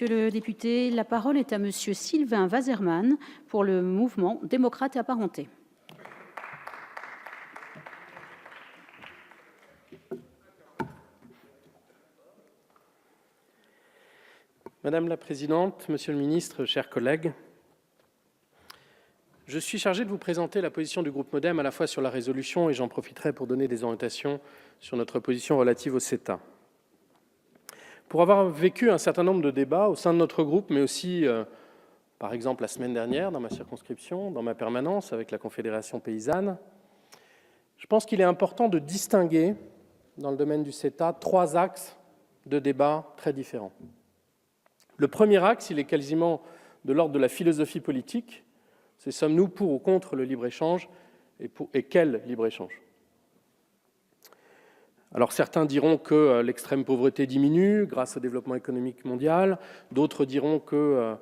monsieur le député. La parole est à monsieur Sylvain Waserman pour le mouvement démocrate et apparenté. Madame la Présidente, Monsieur le Ministre, chers collègues, je suis chargé de vous présenter la position du groupe MoDem à la fois sur la résolution et j'en profiterai pour donner des orientations sur notre position relative au CETA. Pour avoir vécu un certain nombre de débats au sein de notre groupe, mais aussi, par exemple, la semaine dernière dans ma circonscription, dans ma permanence avec la Confédération paysanne, je pense qu'il est important de distinguer, dans le domaine du CETA, 3 axes de débat très différents. Le premier axe, il est quasiment de l'ordre de la philosophie politique. C'est sommes-nous pour ou contre le libre-échange et quel libre-échange? Alors certains diront que l'extrême pauvreté diminue grâce au développement économique mondial, d'autres diront que,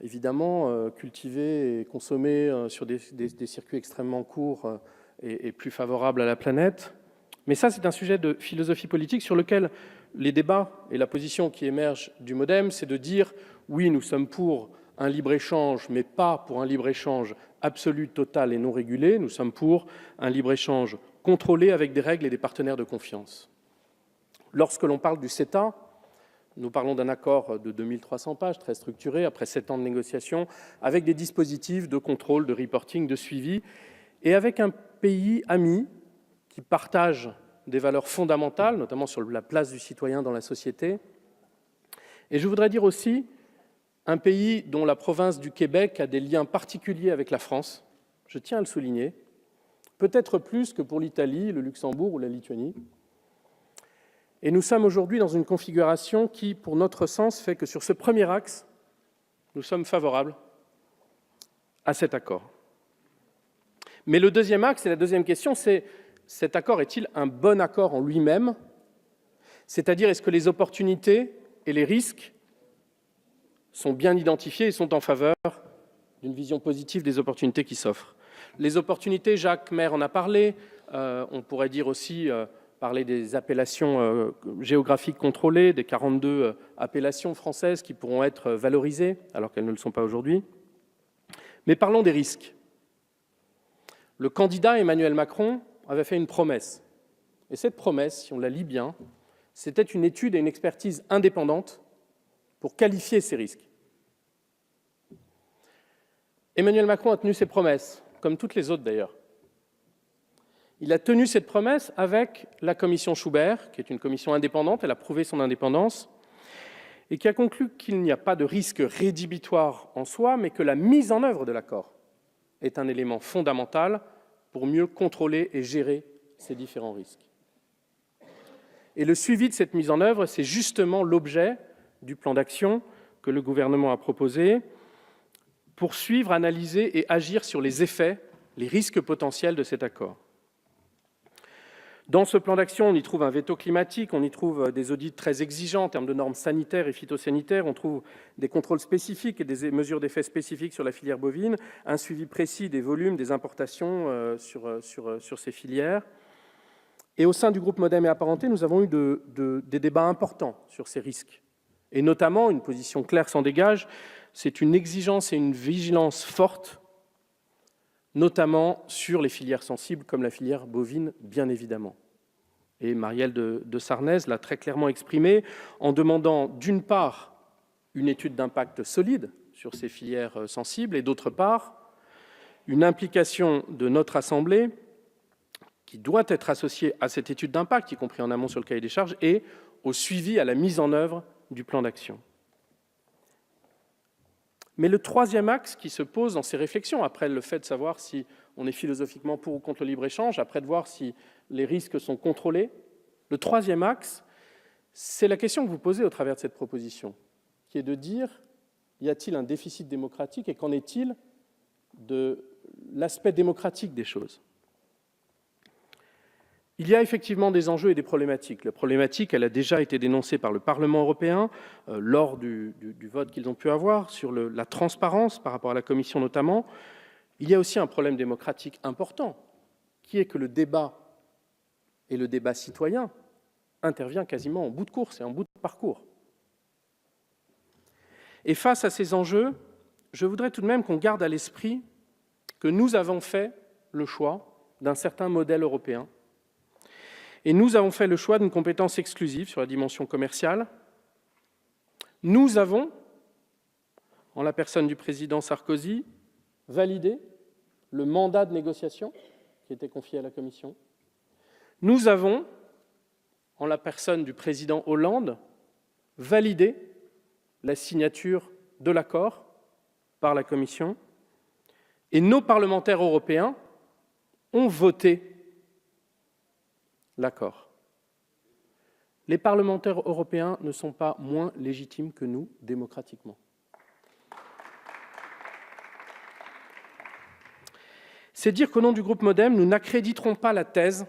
évidemment, cultiver et consommer sur des circuits extrêmement courts est plus favorable à la planète. Mais ça, c'est un sujet de philosophie politique sur lequel les débats et la position qui émerge du MoDem, c'est de dire oui, nous sommes pour un libre-échange, mais pas pour un libre-échange absolu, total et non régulé. Nous sommes pour un libre-échange contrôlé avec des règles et des partenaires de confiance. Lorsque l'on parle du CETA, nous parlons d'un accord de 2300 pages, très structuré, après 7 ans de négociations, avec des dispositifs de contrôle, de reporting, de suivi, et avec un pays ami qui partage des valeurs fondamentales, notamment sur la place du citoyen dans la société. Et je voudrais dire aussi un pays dont la province du Québec a des liens particuliers avec la France, je tiens à le souligner, peut-être plus que pour l'Italie, le Luxembourg ou la Lituanie. Et nous sommes aujourd'hui dans une configuration qui, pour notre sens, fait que sur ce premier axe, nous sommes favorables à cet accord. Mais le deuxième axe et la deuxième question, c'est cet accord est-il un bon accord en lui-même? C'est-à-dire, est-ce que les opportunités et les risques sont bien identifiés et sont en faveur d'une vision positive des opportunités qui s'offrent? Les opportunités, Jacques Maire en a parlé, on pourrait dire aussi parler des appellations géographiques contrôlées, des 42 appellations françaises qui pourront être valorisées, alors qu'elles ne le sont pas aujourd'hui. Mais parlons des risques. Le candidat Emmanuel Macron avait fait une promesse. Et cette promesse, si on la lit bien, c'était une étude et une expertise indépendante pour qualifier ces risques. Emmanuel Macron a tenu ses promesses, comme toutes les autres d'ailleurs. Il a tenu cette promesse avec la commission Schubert, qui est une commission indépendante, elle a prouvé son indépendance, et qui a conclu qu'il n'y a pas de risque rédhibitoire en soi, mais que la mise en œuvre de l'accord est un élément fondamental pour mieux contrôler et gérer ces différents risques. Et le suivi de cette mise en œuvre, c'est justement l'objet du plan d'action que le gouvernement a proposé pour suivre, analyser et agir sur les effets, les risques potentiels de cet accord. Dans ce plan d'action, on y trouve un veto climatique, on y trouve des audits très exigeants en termes de normes sanitaires et phytosanitaires, on trouve des contrôles spécifiques et des mesures d'effets spécifiques sur la filière bovine, un suivi précis des volumes, des importations sur ces filières. Et au sein du groupe MoDem et Apparentés, nous avons eu des débats importants sur ces risques. Et notamment, une position claire s'en dégage, c'est une exigence et une vigilance forte, notamment sur les filières sensibles, comme la filière bovine, bien évidemment. Et Marielle de Sarnez l'a très clairement exprimé en demandant, d'une part, une étude d'impact solide sur ces filières sensibles, et d'autre part, une implication de notre Assemblée qui doit être associée à cette étude d'impact, y compris en amont sur le cahier des charges, et au suivi, à la mise en œuvre du plan d'action. Mais le troisième axe qui se pose dans ces réflexions, après le fait de savoir si on est philosophiquement pour ou contre le libre-échange, après de voir si les risques sont contrôlés, le troisième axe, c'est la question que vous posez au travers de cette proposition, qui est de dire, y a-t-il un déficit démocratique et qu'en est-il de l'aspect démocratique des choses? Il y a effectivement des enjeux et des problématiques. La problématique, elle a déjà été dénoncée par le Parlement européen lors du vote qu'ils ont pu avoir sur la transparence par rapport à la Commission notamment. Il y a aussi un problème démocratique important, qui est que le débat et le débat citoyen intervient quasiment en bout de course et en bout de parcours. Et face à ces enjeux, je voudrais tout de même qu'on garde à l'esprit que nous avons fait le choix d'un certain modèle européen. Et nous avons fait le choix d'une compétence exclusive sur la dimension commerciale. Nous avons, en la personne du président Sarkozy, validé le mandat de négociation qui était confié à la Commission. Nous avons, en la personne du président Hollande, validé la signature de l'accord par la Commission. Et nos parlementaires européens ont voté l'accord. Les parlementaires européens ne sont pas moins légitimes que nous, démocratiquement. C'est dire qu'au nom du groupe MODEM, nous n'accréditerons pas la thèse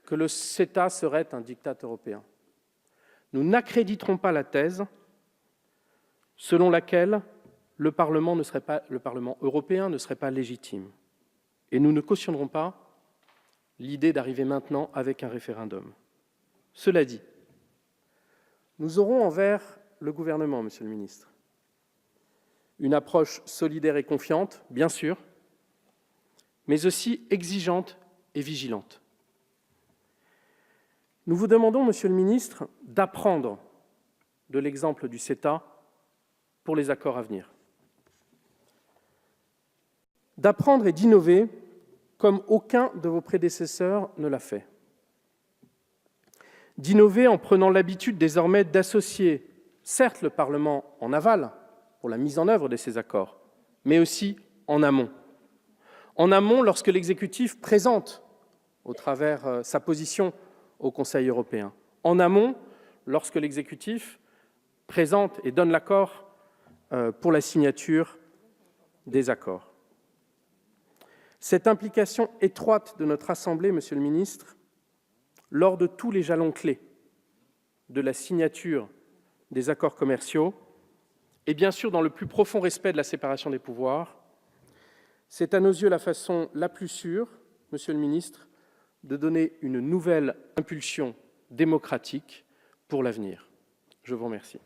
que le CETA serait un diktat européen. Nous n'accréditerons pas la thèse selon laquelle le Parlement européen ne serait pas légitime. Et nous ne cautionnerons pas l'idée d'arriver maintenant avec un référendum. Cela dit, nous aurons envers le gouvernement, Monsieur le ministre, une approche solidaire et confiante, bien sûr, mais aussi exigeante et vigilante. Nous vous demandons, Monsieur le ministre, d'apprendre de l'exemple du CETA pour les accords à venir. D'apprendre et d'innover comme aucun de vos prédécesseurs ne l'a fait. D'innover en prenant l'habitude désormais d'associer, certes, le Parlement en aval pour la mise en œuvre de ces accords, mais aussi en amont. En amont, lorsque l'exécutif présente, au travers sa position au Conseil européen. En amont, lorsque l'exécutif présente et donne l'accord pour la signature des accords. Cette implication étroite de notre Assemblée, Monsieur le ministre, lors de tous les jalons clés de la signature des accords commerciaux, et bien sûr dans le plus profond respect de la séparation des pouvoirs, c'est à nos yeux la façon la plus sûre, Monsieur le ministre, de donner une nouvelle impulsion démocratique pour l'avenir. Je vous remercie.